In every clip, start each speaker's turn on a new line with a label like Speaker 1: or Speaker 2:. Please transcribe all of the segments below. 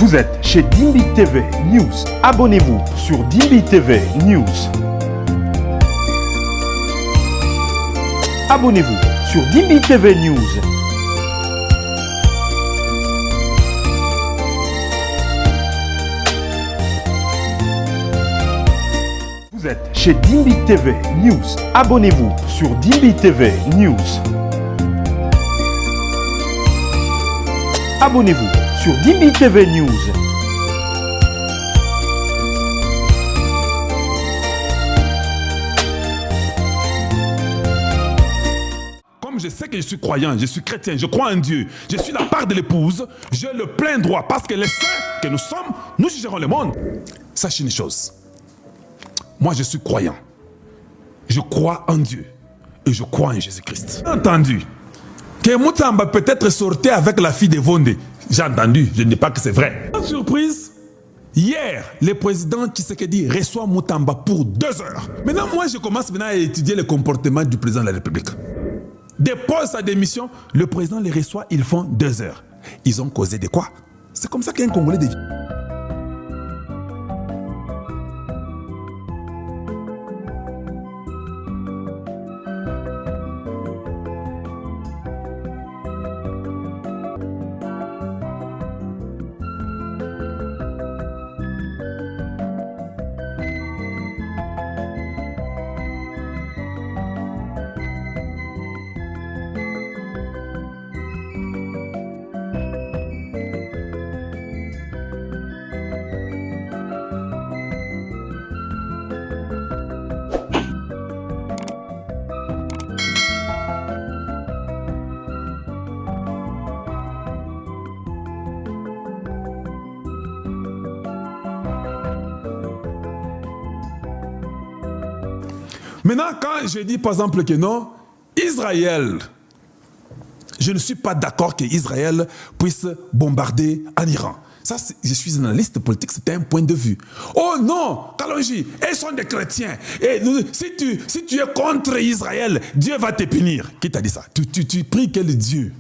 Speaker 1: Vous êtes chez Dimbi TV News. Abonnez-vous sur Dimbi TV News. Abonnez-vous sur Dimbi TV News. Vous êtes chez Dimbi TV News. Abonnez-vous sur Dimbi TV News. Abonnez-vous sur Dimbi TV News.
Speaker 2: Comme je sais que je suis croyant, je suis chrétien, je crois en Dieu, je suis la part de l'épouse, j'ai le plein droit parce que les saints que nous sommes, nous jugerons le monde. Sachez une chose, moi je suis croyant, je crois en Dieu et je crois en Jésus-Christ. J'ai entendu que Moutamba peut-être sortait avec la fille de Vondé. J'ai entendu, je ne dis pas que c'est vrai. Sans surprise, hier, le président Tshisekedi reçoit Moutamba pour 2 heures. Maintenant, moi, je commence maintenant à étudier le comportement du président de la République. Dépose sa démission, le président les reçoit, ils font 2 heures. Ils ont causé de quoi? C'est comme ça qu'un Congolais devient. Maintenant, quand je dis par exemple que non, Israël, je ne suis pas d'accord qu'Israël puisse bombarder en Iran. Ça, je suis un analyste politique, c'est un point de vue. Oh non, Kalonji, ils sont des chrétiens. Et si tu es contre Israël, Dieu va te punir. Qui t'a dit ça? Tu pries quel Dieu?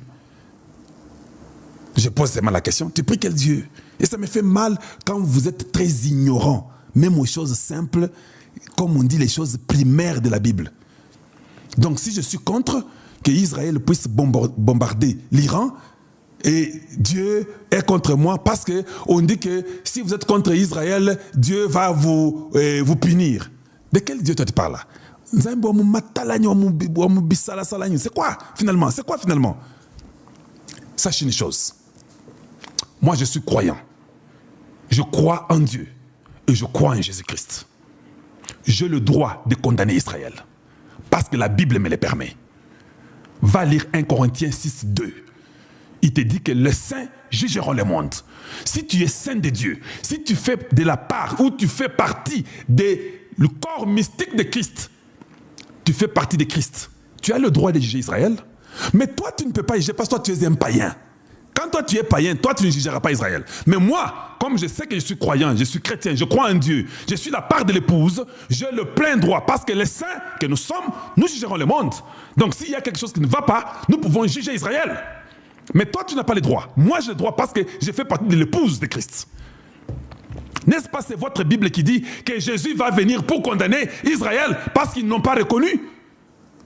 Speaker 2: Je pose seulement la question, tu pries quel Dieu? Et ça me fait mal quand vous êtes très ignorant, même aux choses simples, comme on dit les choses primaires de la Bible. Donc si je suis contre que Israël puisse bombarder l'Iran, et Dieu est contre moi parce qu'on dit que si vous êtes contre Israël, Dieu va vous punir. De quel Dieu tu parles là? C'est quoi finalement? C'est quoi finalement? Sachez une chose. Moi je suis croyant. Je crois en Dieu et je crois en Jésus-Christ. J'ai le droit de condamner Israël. Parce que la Bible me le permet. Va lire 1 Corinthiens 6, 2. Il te dit que les saints jugeront le monde. Si tu es saint de Dieu, si tu fais de la part ou tu fais partie du corps mystique de Christ, tu fais partie de Christ, tu as le droit de juger Israël. Mais toi, tu ne peux pas juger parce que toi, tu es un païen. Quand toi tu es païen, toi tu ne jugeras pas Israël. Mais moi, comme je sais que je suis croyant, je suis chrétien, je crois en Dieu, je suis la part de l'épouse, j'ai le plein droit parce que les saints que nous sommes, nous jugerons le monde. Donc s'il y a quelque chose qui ne va pas, nous pouvons juger Israël. Mais toi tu n'as pas le droit. Moi j'ai le droit parce que je fais partie de l'épouse de Christ. N'est-ce pas, c'est votre Bible qui dit que Jésus va venir pour condamner Israël parce qu'ils n'ont pas reconnu?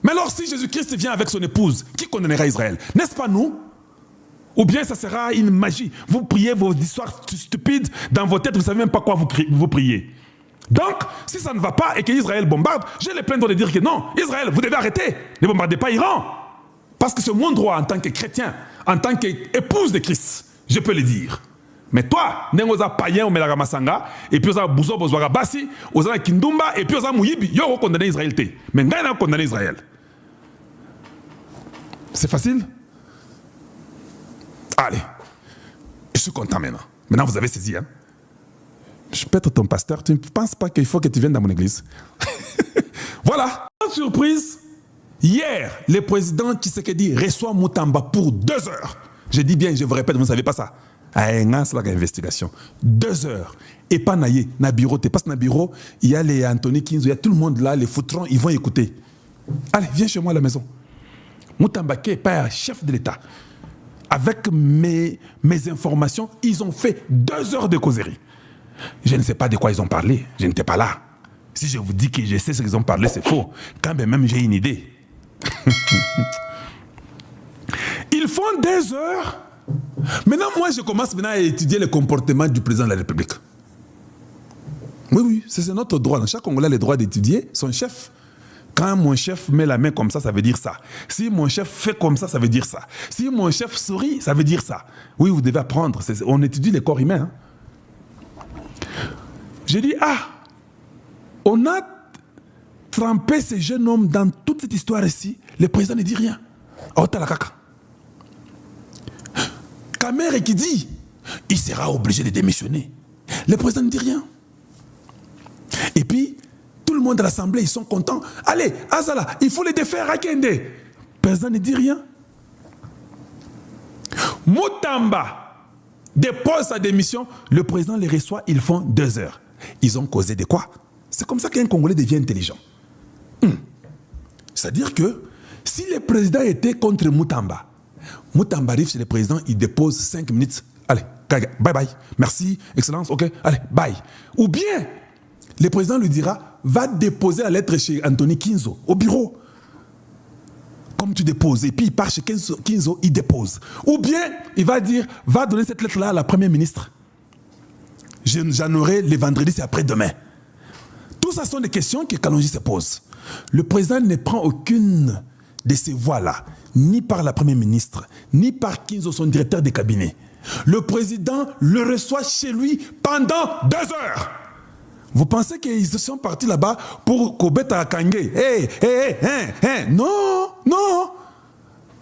Speaker 2: Mais alors si Jésus-Christ vient avec son épouse, qui condamnera Israël? N'est-ce pas nous? Ou bien ça sera une magie. Vous priez vos histoires stupides dans vos têtes, vous ne savez même pas quoi vous priez. Donc, si ça ne va pas et qu'Israël bombarde, j'ai le plein droit de dire que non, Israël, vous devez arrêter. Ne bombardez pas Iran. Parce que c'est mon droit en tant que chrétien, en tant qu'épouse de Christ, je peux le dire. Mais toi, nengoza païen au melaga masanga, et puis oza bouzo bozwara basi, oza kindumba, et puis oza mouyibi, yo condamné Israël te. Mais ngai na condamné Israël. C'est facile? Allez, je suis content maintenant. Maintenant, vous avez saisi. Hein? Je peux être ton pasteur. Tu ne penses pas qu'il faut que tu viennes dans mon église? Voilà. Surprise. Hier, le président Tshisekedi reçoit Moutamba pour 2 heures. Je dis bien, je vous répète, vous ne savez pas ça. C'est l'investigation. 2 heures. Et pas naïe, na bureau. Tu passes na bureau, il y a les Anthony Kinzo, il y a tout le monde là, les foutrons, ils vont écouter. Allez, viens chez moi à la maison. Moutamba qui est pas chef de l'État. avec mes informations, ils ont fait 2 heures de causerie. Je ne sais pas de quoi ils ont parlé. Je n'étais pas là. Si je vous dis que je sais ce qu'ils ont parlé, c'est faux. Quand même, j'ai une idée. Ils font 2 heures. Maintenant, moi, je commence maintenant à étudier le comportement du président de la République. Oui, c'est notre droit. Chaque Congolais a le droit d'étudier son chef. Quand mon chef met la main comme ça veut dire ça. Si mon chef fait comme ça veut dire ça. Si mon chef sourit, ça veut dire ça. Oui, vous devez apprendre. On étudie les corps humains. J'ai dit, on a trempé ces jeunes hommes dans toute cette histoire ici. Le président ne dit rien. Kamere qui dit, il sera obligé de démissionner. Le président ne dit rien. Et puis, tout le monde à l'Assemblée, ils sont contents. Allez, Azala, il faut les défaire à Kende. Le président ne dit rien. Mutamba dépose sa démission. Le président les reçoit, ils font 2 heures. Ils ont causé de quoi? C'est comme ça qu'un Congolais devient intelligent. C'est-à-dire que si le président était contre Mutamba, Mutamba arrive chez le président, il dépose 5 minutes. Allez, bye bye. Merci, excellence, ok, allez, bye. Ou bien, le président lui dira, va déposer la lettre chez Anthony Kinzo, au bureau. Comme tu déposes. Et puis il part chez Kinzo, il dépose. Ou bien, il va dire, va donner cette lettre-là à la première ministre. J'en aurai le vendredi, c'est après-demain. Tout ça sont des questions que Kalonji se pose. Le président ne prend aucune de ces voix-là, ni par la première ministre, ni par Kinzo, son directeur de cabinet. Le président le reçoit chez lui pendant 2 heures. Vous pensez qu'ils sont partis là-bas pour Kobeta Kangé? Non, non.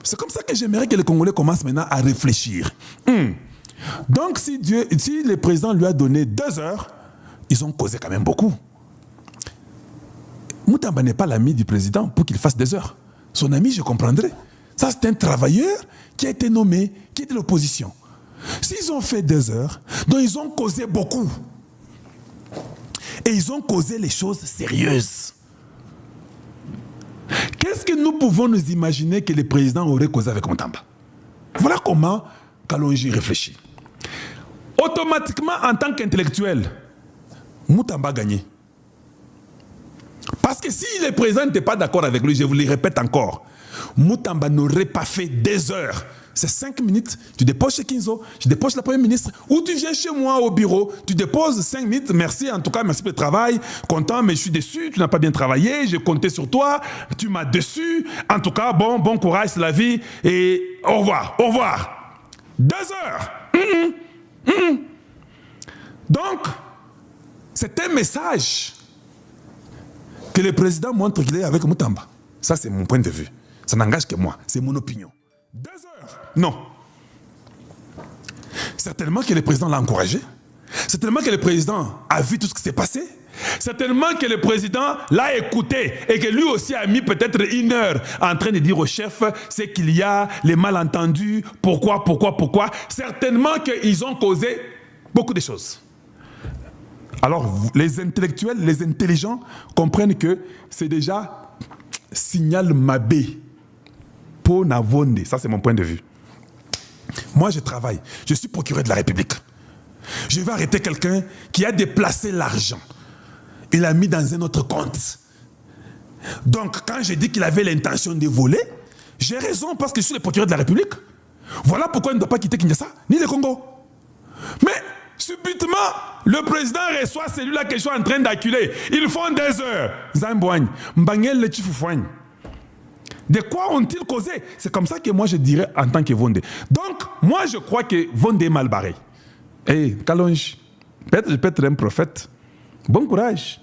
Speaker 2: C'est comme ça que j'aimerais que les Congolais commencent maintenant à réfléchir. Donc, si le président lui a donné 2 heures, ils ont causé quand même beaucoup. Mutamba n'est pas l'ami du président pour qu'il fasse 2 heures. Son ami, je comprendrais. Ça, c'est un travailleur qui a été nommé, qui est de l'opposition. S'ils ont fait 2 heures, donc ils ont causé beaucoup. Et ils ont causé les choses sérieuses. Qu'est-ce que nous pouvons nous imaginer que le président aurait causé avec Mutamba? Voilà comment Kalonji réfléchit. Automatiquement, en tant qu'intellectuel, Mutamba a gagné. Parce que si le président n'était pas d'accord avec lui, je vous le répète encore, Mutamba n'aurait pas fait 2 heures. C'est 5 minutes, tu déposes chez Kinzo, je dépose la première ministre, ou tu viens chez moi au bureau, tu déposes 5 minutes, merci, en tout cas, merci pour le travail, content, mais je suis déçu, tu n'as pas bien travaillé, j'ai compté sur toi, tu m'as déçu, en tout cas, bon courage, c'est la vie, et au revoir, au revoir. 2 heures. Donc, c'est un message que le président montre qu'il est avec Mutamba. Ça, c'est mon point de vue. Ça n'engage que moi, c'est mon opinion. 2 heures? Non. Certainement que le président l'a encouragé. Certainement que le président a vu tout ce qui s'est passé. Certainement que le président l'a écouté et que lui aussi a mis peut-être 1 heure en train de dire au chef c'est qu'il y a les malentendus, pourquoi. Certainement qu'ils ont causé beaucoup de choses. Alors, les intellectuels, les intelligents comprennent que c'est déjà signal Mabé. Navonde. Ça, c'est mon point de vue. Moi, je travaille. Je suis procureur de la République. Je vais arrêter quelqu'un qui a déplacé l'argent. Il l'a mis dans un autre compte. Donc, quand j'ai dit qu'il avait l'intention de voler, j'ai raison parce que je suis le procureur de la République. Voilà pourquoi il ne doit pas quitter Kinshasa, ni le Congo. Mais, subitement, le président reçoit celui-là que je suis en train d'acculer. Ils font 2 heures. Zambouagne, Mbangel le Chifoufoigne. De quoi ont-ils causé? C'est comme ça que moi je dirais en tant que Vondé. Donc, moi je crois que Vondé est mal barré. Kalonji, peut-être je peux être un prophète. Bon courage.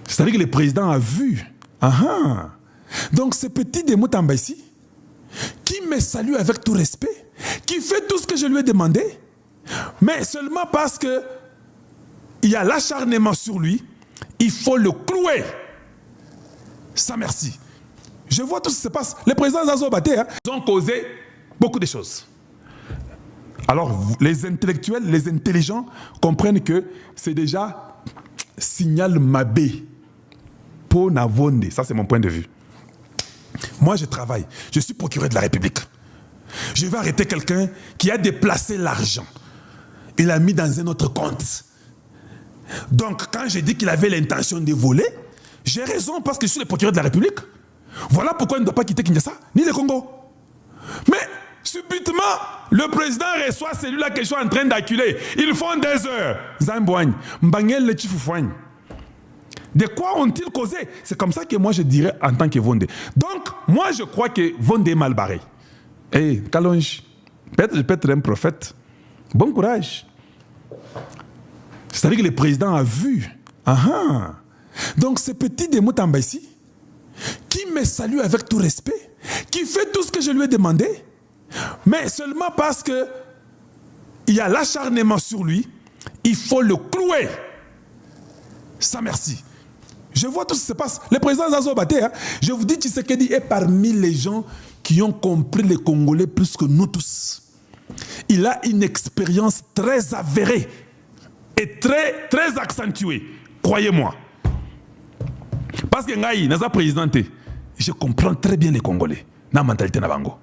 Speaker 2: C'est-à-dire que le président a vu. Donc, ce petit de Mutamba ici, qui me salue avec tout respect, qui fait tout ce que je lui ai demandé, mais seulement parce que il y a l'acharnement sur lui, il faut le clouer. Ça, merci. Je vois tout ce qui se passe. Les présidents Zazo Baté, ils ont causé beaucoup de choses. Alors, les intellectuels, les intelligents comprennent que c'est déjà signal Mabé. Po Navonde. Ça, c'est mon point de vue. Moi, je travaille. Je suis procureur de la République. Je vais arrêter quelqu'un qui a déplacé l'argent. Il l'a mis dans un autre compte. Donc, quand j'ai dit qu'il avait l'intention de voler, j'ai raison parce que je suis le procureur de la République. Voilà pourquoi il ne doit pas quitter Kinshasa, ni le Congo. Mais, subitement, le président reçoit celui-là que je suis en train d'acculer. Ils font des heures. Zambouagne, Mbangel le Chifoufoigne. De quoi ont-ils causé? C'est comme ça que moi je dirais en tant que Vondé. Donc, moi je crois que Vondé est mal barré. Hey, Kalonji, peut-être je peux être un prophète. Bon courage. C'est-à-dire que le président a vu. Donc, ce petit Mutamba ici, qui me salue avec tout respect, qui fait tout ce que je lui ai demandé, mais seulement parce que il y a l'acharnement sur lui, il faut le clouer. Ça, merci. Je vois tout ce qui se passe. Le président Zazo Baté, je vous dis, Tshisekedi est parmi les gens qui ont compris les Congolais plus que nous tous. Il a une expérience très avérée et très accentuée. Croyez-moi. Parce que Ngaï, Naza présidenté, je comprends très bien les Congolais. Dans la mentalité Nabango.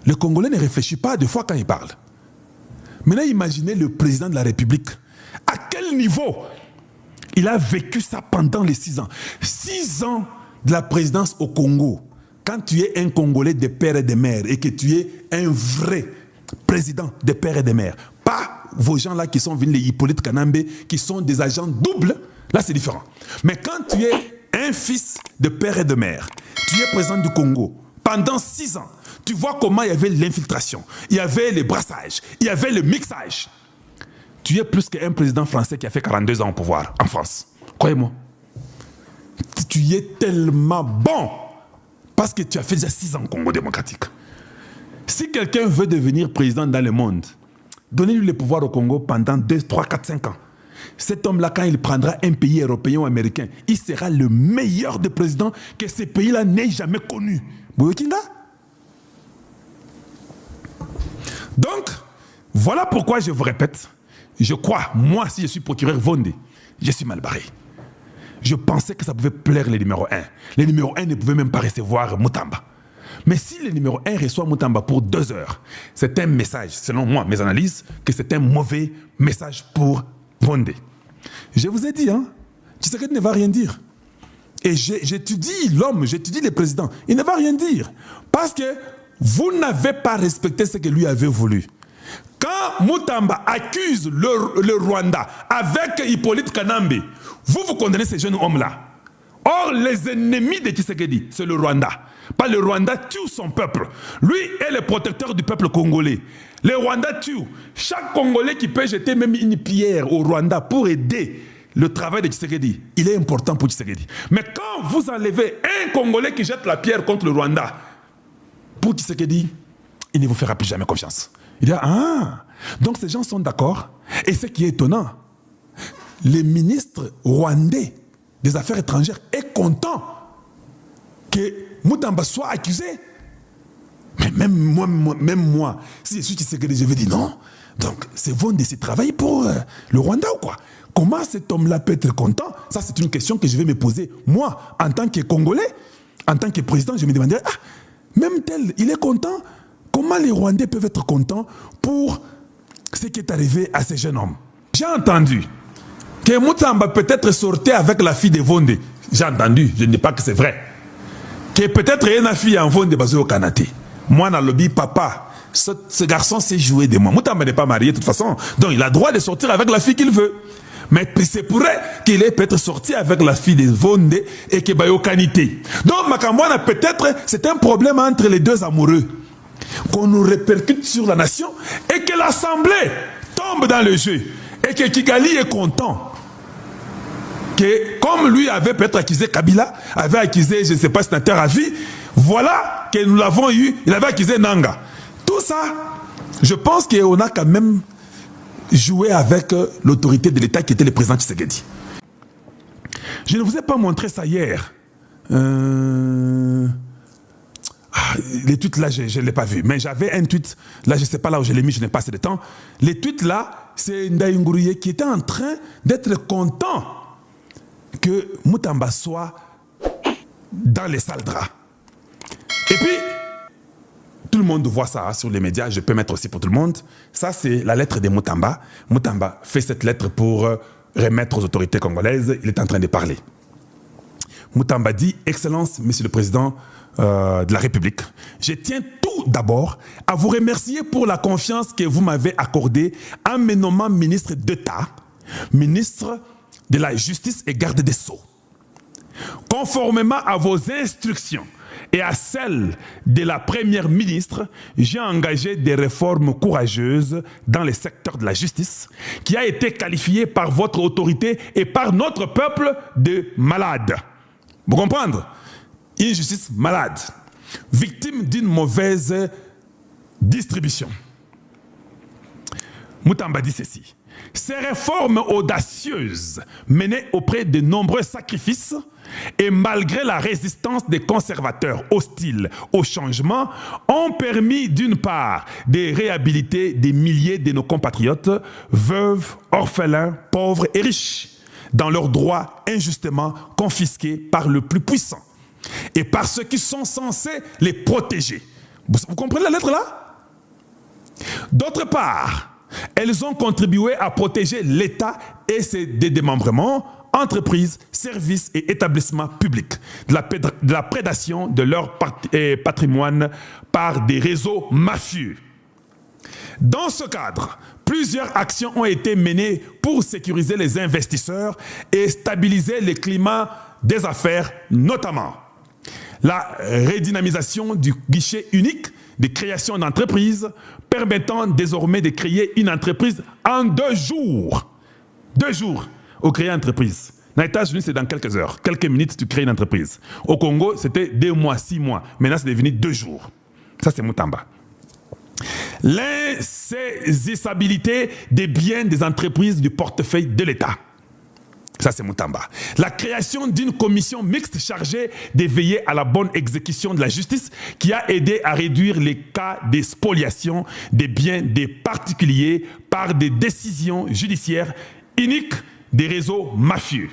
Speaker 2: Le Congolais ne réfléchit pas deux fois quand il parle. Maintenant, imaginez le président de la République. À quel niveau il a vécu ça pendant les 6 ans. 6 ans de la présidence au Congo. Quand tu es un Congolais de père et de mère et que tu es un vrai président de père et de mère, pas vos gens-là qui sont venus, les Hippolyte Kanambe, qui sont des agents doubles, là c'est différent. Mais quand tu es un fils de père et de mère, tu es président du Congo, pendant 6 ans, tu vois comment il y avait l'infiltration, il y avait les brassages, il y avait le mixage. Tu es plus qu'un président français qui a fait 42 ans au pouvoir en France. Croyez-moi. Tu es tellement bon parce que tu as fait déjà 6 ans au Congo démocratique. Si quelqu'un veut devenir président dans le monde, donnez-lui le pouvoir au Congo pendant 2, 3, 4, 5 ans. Cet homme-là, quand il prendra un pays européen ou américain, il sera le meilleur des présidents que ces pays-là n'aient jamais connu. Boyokinga? Donc, voilà pourquoi je vous répète, je crois, moi, si je suis procureur Vondé, je suis mal barré. Je pensais que ça pouvait plaire les numéro 1. Les numéro 1 ne pouvaient même pas recevoir Mutamba. Mais si le numéro 1 reçoit Mutamba pour 2 heures, c'est un message, selon moi, mes analyses, que c'est un mauvais message pour Vondé. Je vous ai dit, Tshisekedi ne va rien dire. Et j'étudie l'homme, j'étudie le président. Il ne va rien dire. Parce que vous n'avez pas respecté ce que lui avait voulu. Quand Mutamba accuse le Rwanda avec Hippolyte Kanambe, vous condamnez ces jeunes hommes-là. Or, les ennemis de Tshisekedi, c'est le Rwanda. Pas le Rwanda tue son peuple. Lui est le protecteur du peuple congolais. Le Rwanda tue. Chaque Congolais qui peut jeter même une pierre au Rwanda pour aider le travail de Tshisekedi, il est important pour Tshisekedi. Mais quand vous enlevez un Congolais qui jette la pierre contre le Rwanda, pour Tshisekedi, il ne vous fera plus jamais confiance. Il dit, donc ces gens sont d'accord. Et ce qui est étonnant, le ministre rwandais des Affaires étrangères est content que Mutamba soit accusé. Mais même moi, si je suis Tshisekedi, je vais dire non. Donc, c'est Vondé, c'est travailler pour le Rwanda ou quoi? Comment cet homme-là peut être content? Ça, c'est une question que je vais me poser. Moi, en tant que Congolais, en tant que président, je me demanderais, même tel, il est content. Comment les Rwandais peuvent être contents pour ce qui est arrivé à ces jeunes hommes? J'ai entendu que Mutamba peut-être sortait avec la fille de Vondé. J'ai entendu, je ne dis pas que c'est vrai. Que peut-être il y a une fille en Vondé basée au Canada. Moi, dans le lobby, papa, ce garçon s'est joué de moi. Mutamba n'est pas marié de toute façon. Donc il a le droit de sortir avec la fille qu'il veut. Mais c'est pourrait qu'il ait peut-être sorti avec la fille de Vondé et que Bayo Kanité. Donc Makamwana, peut-être c'est un problème entre les deux amoureux. Qu'on nous répercute sur la nation et que l'Assemblée tombe dans le jeu et que Kigali est content. Que comme lui avait peut-être accusé Kabila, avait accusé, je ne sais pas, sénateur à vie, voilà que nous l'avons eu, il avait accusé Nanga. Tout ça, je pense qu'on a quand même joué avec l'autorité de l'État qui était le président Tshisekedi. Je ne vous ai pas montré ça hier. Les tweets là, je ne l'ai pas vu. Mais j'avais un tweet, là je ne sais pas là où je l'ai mis, je n'ai pas assez de temps. Les tweets là, c'est Ndaye Ngourouye qui était en train d'être content que Mutamba soit dans les sales draps. Et puis, tout le monde voit ça sur les médias, je peux mettre aussi pour tout le monde. Ça, c'est la lettre de Mutamba. Mutamba fait cette lettre pour remettre aux autorités congolaises. Il est en train de parler. Mutamba dit, Excellence, Monsieur le Président de la République, je tiens tout d'abord à vous remercier pour la confiance que vous m'avez accordée en me nommant ministre d'État, ministre de la Justice et garde des Sceaux. Conformément à vos instructions et à celles de la Première ministre, j'ai engagé des réformes courageuses dans le secteur de la justice qui a été qualifié par votre autorité et par notre peuple de malade. Vous comprenez? Une justice malade, victime d'une mauvaise distribution. Mutamba dit ceci. Ces réformes audacieuses menées auprès de nombreux sacrifices et malgré la résistance des conservateurs hostiles au changement ont permis d'une part de réhabiliter des milliers de nos compatriotes, veuves, orphelins, pauvres et riches, dans leurs droits injustement confisqués par le plus puissant et par ceux qui sont censés les protéger. Vous comprenez la lettre là? D'autre part, elles ont contribué à protéger l'État et ses démembrements, entreprises, services et établissements publics de la prédation de leur patrimoine par des réseaux mafieux. Dans ce cadre, plusieurs actions ont été menées pour sécuriser les investisseurs et stabiliser le climat des affaires, notamment la redynamisation du guichet unique de création d'entreprises, permettant désormais de créer une entreprise en 2 jours. 2 jours au créer une entreprise. Dans les États-Unis, c'est dans quelques heures. Quelques minutes, tu crées une entreprise. Au Congo, c'était 2 mois, 6 mois. Maintenant, c'est devenu 2 jours. Ça, c'est Mutamba. L'insaisissabilité des biens des entreprises du portefeuille de l'État. Ça, c'est Mutamba. La création d'une commission mixte chargée de veiller à la bonne exécution de la justice qui a aidé à réduire les cas de spoliation des biens des particuliers par des décisions judiciaires uniques des réseaux mafieux.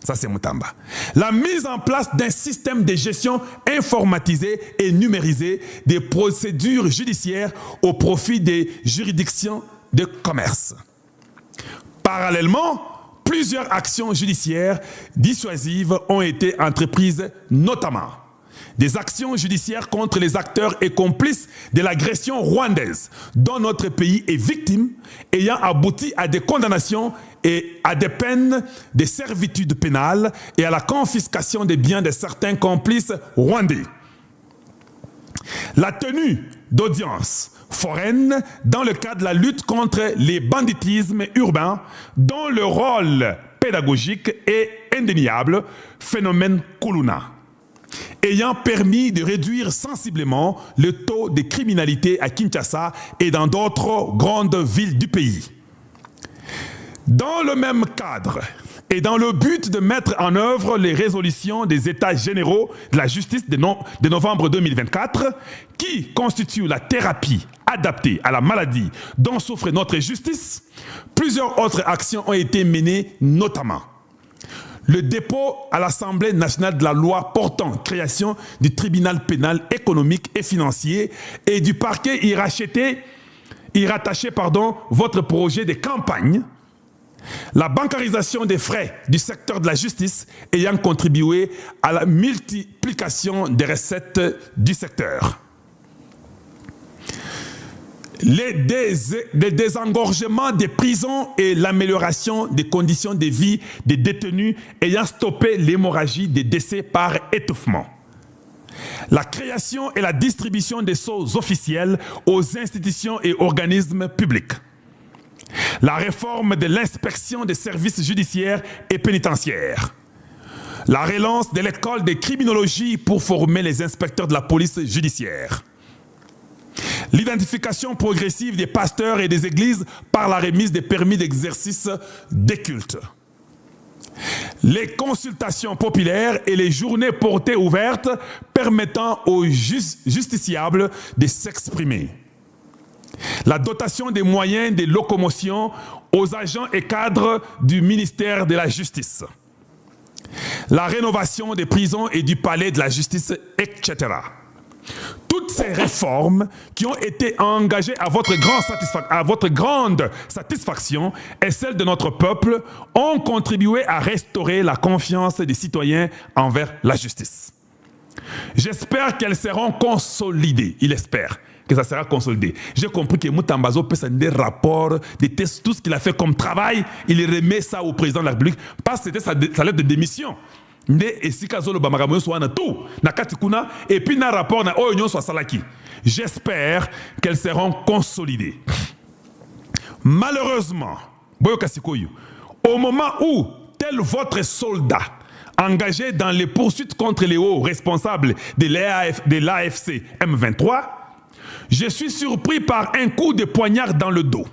Speaker 2: Ça, c'est Mutamba. La mise en place d'un système de gestion informatisé et numérisé des procédures judiciaires au profit des juridictions de commerce. Parallèlement, plusieurs actions judiciaires dissuasives ont été entreprises, notamment des actions judiciaires contre les acteurs et complices de l'agression rwandaise dont notre pays est victime, ayant abouti à des condamnations et à des peines de servitude pénale et à la confiscation des biens de certains complices rwandais. La tenue d'audiences foraines dans le cadre de la lutte contre les banditismes urbains dont le rôle pédagogique est indéniable, phénomène Kuluna, ayant permis de réduire sensiblement le taux de criminalité à Kinshasa et dans d'autres grandes villes du pays. Dans le même cadre, et dans le but de mettre en œuvre les résolutions des États généraux de la justice de novembre 2024, qui constituent la thérapie adaptée à la maladie dont souffre notre justice, plusieurs autres actions ont été menées, notamment le dépôt à l'Assemblée nationale de la loi portant création du tribunal pénal économique et financier et du parquet y rattaché votre projet de campagne, la bancarisation des frais du secteur de la justice ayant contribué à la multiplication des recettes du secteur. Le désengorgement des prisons et l'amélioration des conditions de vie des détenus ayant stoppé l'hémorragie des décès par étouffement. La création et la distribution des sceaux officiels aux institutions et organismes publics. La réforme de l'inspection des services judiciaires et pénitentiaires. La relance de l'école de criminologie pour former les inspecteurs de la police judiciaire. L'identification progressive des pasteurs et des églises par la remise des permis d'exercice des cultes. Les consultations populaires et les journées portées ouvertes permettant aux justiciables de s'exprimer. La dotation des moyens de locomotion aux agents et cadres du ministère de la Justice. La rénovation des prisons et du palais de la justice, etc. Toutes ces réformes qui ont été engagées à votre grande satisfaction et celle de notre peuple ont contribué à restaurer la confiance des citoyens envers la justice. J'espère qu'elles seront consolidées. Il espère que ça sera consolidé. J'ai compris que Moutambazo peut s'en des rapports, des tests, tout ce qu'il a fait comme travail, il remet ça au président de la République parce que c'était sa lettre de démission. Et puis un rapport na Oyon soit salaki. J'espère qu'elles seront consolidées. Malheureusement, au moment où tel votre soldat engagé dans les poursuites contre les hauts responsables de l'AFC M23, je suis surpris par un coup de poignard dans le dos.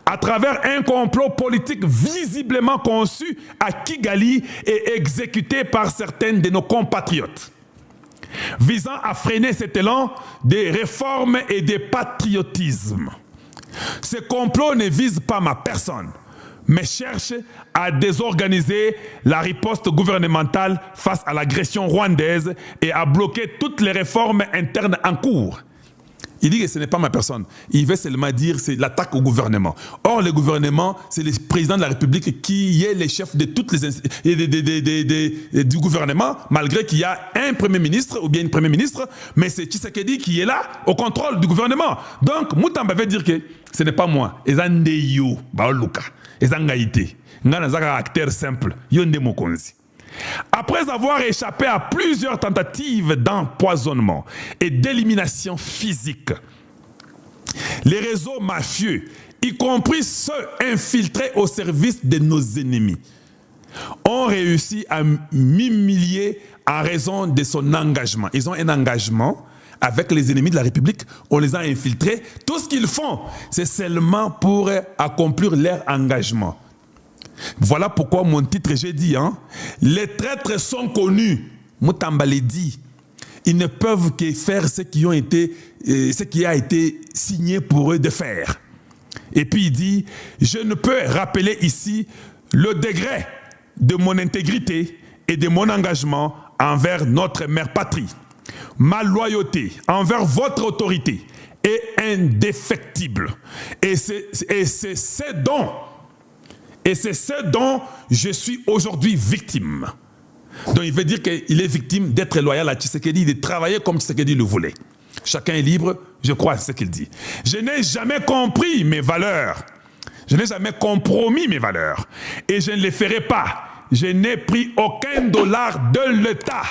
Speaker 2: À travers un complot politique visiblement conçu à Kigali et exécuté par certains de nos compatriotes, visant à freiner cet élan des réformes et des patriotismes. Ce complot ne vise pas ma personne, mais cherche à désorganiser la riposte gouvernementale face à l'agression rwandaise et à bloquer toutes les réformes internes en cours. Il dit que ce n'est pas ma personne. Il veut seulement dire que c'est l'attaque au gouvernement. Or, le gouvernement, c'est le président de la République qui est le chef de toutes les du gouvernement, malgré qu'il y a un premier ministre ou bien une première ministre, mais c'est Tshisekedi qui est là au contrôle du gouvernement. Donc, Moutamba veut dire que ce n'est pas moi. Ezandeyo, Baoluka, Ezangaïté, Nganazaka acteur simple, Yonde Mokonzi. Après avoir échappé à plusieurs tentatives d'empoisonnement et d'élimination physique, les réseaux mafieux, y compris ceux infiltrés au service de nos ennemis, ont réussi à m'humilier en raison de son engagement. Ils ont un engagement avec les ennemis de la République, on les a infiltrés. Tout ce qu'ils font, c'est seulement pour accomplir leur engagement. Voilà pourquoi mon titre, j'ai dit, les traîtres sont connus. Moutamba l'a dit. Ils ne peuvent que faire ce qui a été signé pour eux de faire. Et puis il dit, je ne peux rappeler ici le degré de mon intégrité et de mon engagement envers notre mère patrie. Ma loyauté envers votre autorité est indéfectible. Et c'est ce dont je suis aujourd'hui victime. Donc il veut dire qu'il est victime d'être loyal à Tshisekedi, de travailler comme Tshisekedi le voulait. Chacun est libre, je crois à ce qu'il dit. Je n'ai jamais compris mes valeurs. Je n'ai jamais compromis mes valeurs. Et je ne les ferai pas. Je n'ai pris aucun dollar de l'État.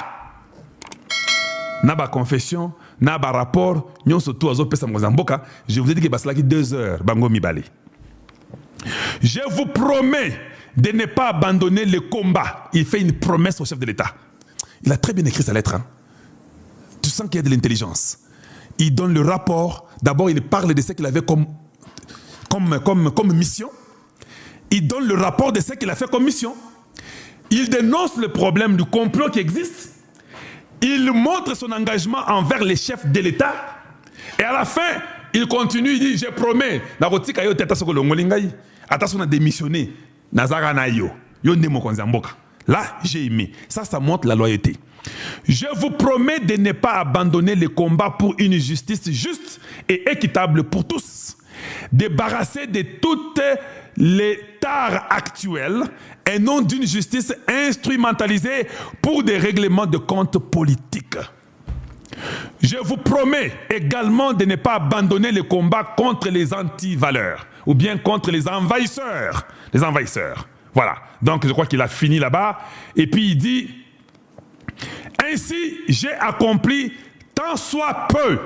Speaker 2: Naba confession, naba rapport, nyon surtout azo pesa mozamboka, je vous ai dit que basalaki 2 heures, bango mibale. Je vous promets de ne pas abandonner le combat. Il fait une promesse au chef de l'État. Il a très bien écrit sa lettre. Tu sens qu'il y a de l'intelligence. Il donne le rapport. D'abord, il parle de ce qu'il avait comme mission. Il donne le rapport de ce qu'il a fait comme mission. Il dénonce le problème du complot qui existe. Il montre son engagement envers les chefs de l'État. Et à la fin, il continue, il dit, je promets, on a démissionné. Là, j'ai aimé. Ça montre la loyauté. Je vous promets de ne pas abandonner le combat pour une justice juste et équitable pour tous. Débarrasser de toutes les tares actuelles et non d'une justice instrumentalisée pour des règlements de comptes politiques. Je vous promets également de ne pas abandonner le combat contre les anti-valeurs ou bien contre les envahisseurs. Les envahisseurs. Voilà. Donc je crois qu'il a fini là-bas. Et puis il dit, ainsi j'ai accompli tant soit peu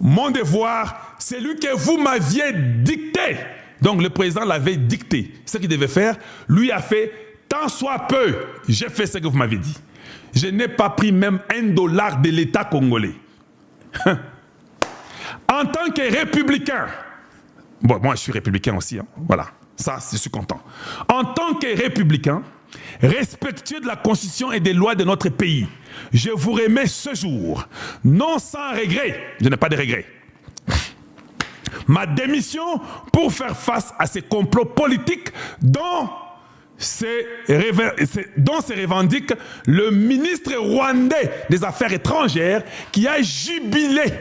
Speaker 2: mon devoir, celui que vous m'aviez dicté. Donc le président l'avait dicté. Ce qu'il devait faire, lui a fait tant soit peu. J'ai fait ce que vous m'avez dit. Je n'ai pas pris même $1 de l'État congolais. En tant que républicain, bon, moi je suis républicain aussi, voilà, ça je suis content. En tant que républicain, respectueux de la Constitution et des lois de notre pays, je vous remets ce jour, non sans regret, je n'ai pas de regret, ma démission pour faire face à ces complots politiques dont dont se revendique le ministre rwandais des Affaires étrangères qui a jubilé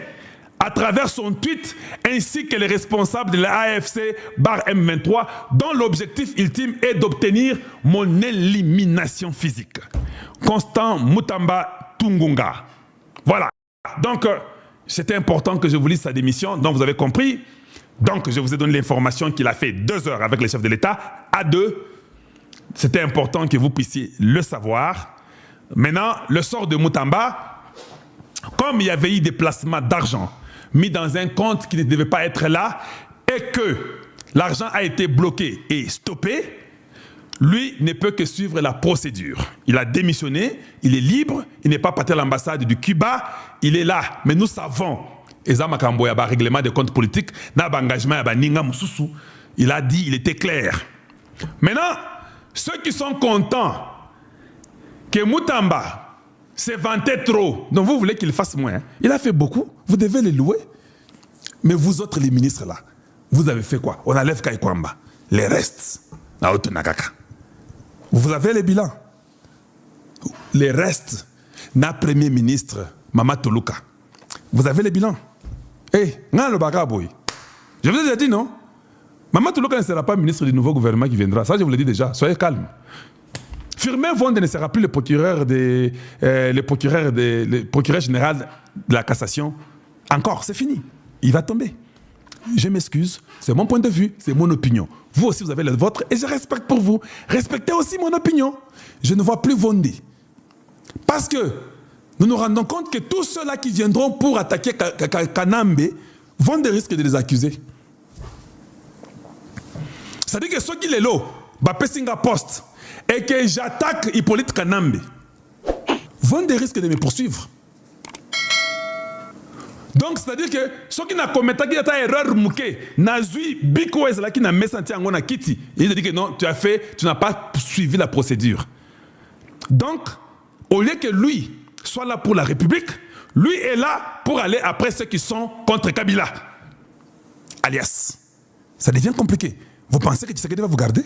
Speaker 2: à travers son tweet ainsi que les responsables de l'AFC /M23 dont l'objectif ultime est d'obtenir mon élimination physique. Constant Mutamba Tungunga. Voilà. Donc, c'était important que je vous lise sa démission, donc vous avez compris. Donc, je vous ai donné l'information qu'il a fait 2 heures avec les chefs de l'État, à 2. C'était important que vous puissiez le savoir. Maintenant, le sort de Mutamba, comme il y avait eu des placements d'argent mis dans un compte qui ne devait pas être là et que l'argent a été bloqué et stoppé, lui ne peut que suivre la procédure. Il a démissionné, il est libre, il n'est pas parti à l'ambassade du Cuba, il est là. Mais nous savons, il a règlement des comptes politiques, il a dit, il était clair. Maintenant, ceux qui sont contents que Mutamba s'est vanté trop, donc vous voulez qu'il fasse moins. Il a fait beaucoup, vous devez les louer. Mais vous autres, les ministres là, vous avez fait quoi? On enlève Kaikwamba. Les restes, vous avez les bilans. Les restes, na premier ministre, Mama Toluka. Vous avez les bilans. Eh, je vous ai déjà dit non? Mama Toluka ne sera pas ministre du nouveau gouvernement qui viendra. Ça, je vous l'ai dit déjà. Soyez calme. Firmin Vonde ne sera plus le procureur général de la cassation. Encore, c'est fini. Il va tomber. Je m'excuse. C'est mon point de vue. C'est mon opinion. Vous aussi, vous avez le vôtre et je respecte pour vous. Respectez aussi mon opinion. Je ne vois plus Vonde. Parce que nous nous rendons compte que tous ceux-là qui viendront pour attaquer Kanambe, Vonde risque de les accuser. C'est-à-dire que ceux qui les lots, Pessinga Post, et que j'attaque Hippolyte Kanambe, Vonde risque de me poursuivre. Donc, c'est-à-dire que ceux qui n'ont commis une erreur, Nazui, Biko est là qui n'a pas senti en Kiti. Il dit que non, tu n'as pas suivi la procédure. Donc, au lieu que lui soit là pour la République, lui est là pour aller après ceux qui sont contre Kabila. Alias, ça devient compliqué. Vous pensez que Tshisekedi va vous garder?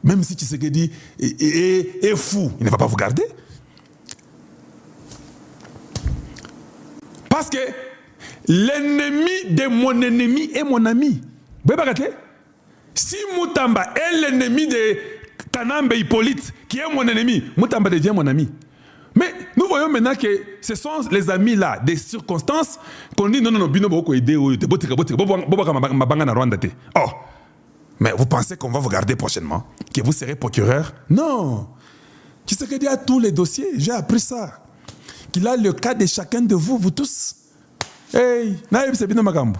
Speaker 2: Même si Tshisekedi est fou, il ne va pas vous garder. Parce que l'ennemi de mon ennemi est mon ami. Vous voyez pas? Si Mutamba est l'ennemi de Kanambe Hippolyte, qui est mon ennemi, Mutamba devient mon ami. Mais nous voyons maintenant que ce sont les amis là, des circonstances qu'on dit non, Bino Boko aider ou oh, mais vous pensez qu'on va vous garder prochainement? Que vous serez procureur? Non. Tu sais qu'il y a tous les dossiers, j'ai appris ça. Qu'il a le cas de chacun de vous, vous tous. Hey, Naïb c'est Bino Magambo.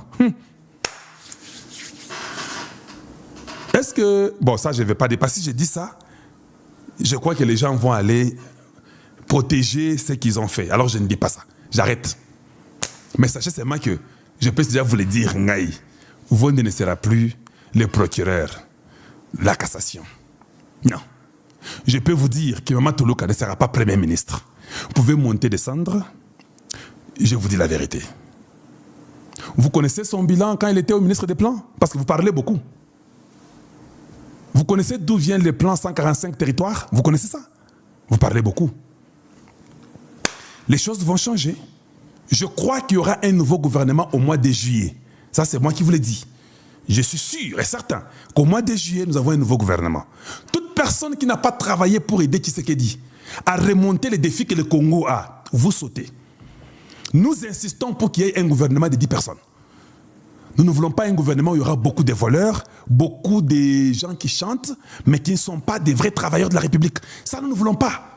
Speaker 2: Est-ce que... Bon, ça, je ne vais pas dépasser. Si je dis ça, je crois que les gens vont aller protéger ce qu'ils ont fait. Alors, je ne dis pas ça. J'arrête. Mais sachez seulement que je peux déjà vous le dire, Ngaï, Vonde ne sera plus le procureur de la cassation. Non. Je peux vous dire que Mama Toluka ne sera pas premier ministre. Vous pouvez monter, descendre. Je vous dis la vérité. Vous connaissez son bilan quand il était au ministre des Plans? Parce que vous parlez beaucoup. Vous connaissez d'où viennent les plans 145 territoires? Vous connaissez ça? Vous parlez beaucoup. Les choses vont changer. Je crois qu'il y aura un nouveau gouvernement au mois de juillet. Ça, c'est moi qui vous l'ai dit. Je suis sûr et certain qu'au mois de juillet, nous avons un nouveau gouvernement. Toute personne qui n'a pas travaillé pour aider Tshisekedi à remonter les défis que le Congo a, vous sautez. Nous insistons pour qu'il y ait un gouvernement de 10 personnes. Nous ne voulons pas un gouvernement où il y aura beaucoup de voleurs, beaucoup de gens qui chantent, mais qui ne sont pas des vrais travailleurs de la République. Ça, nous ne voulons pas.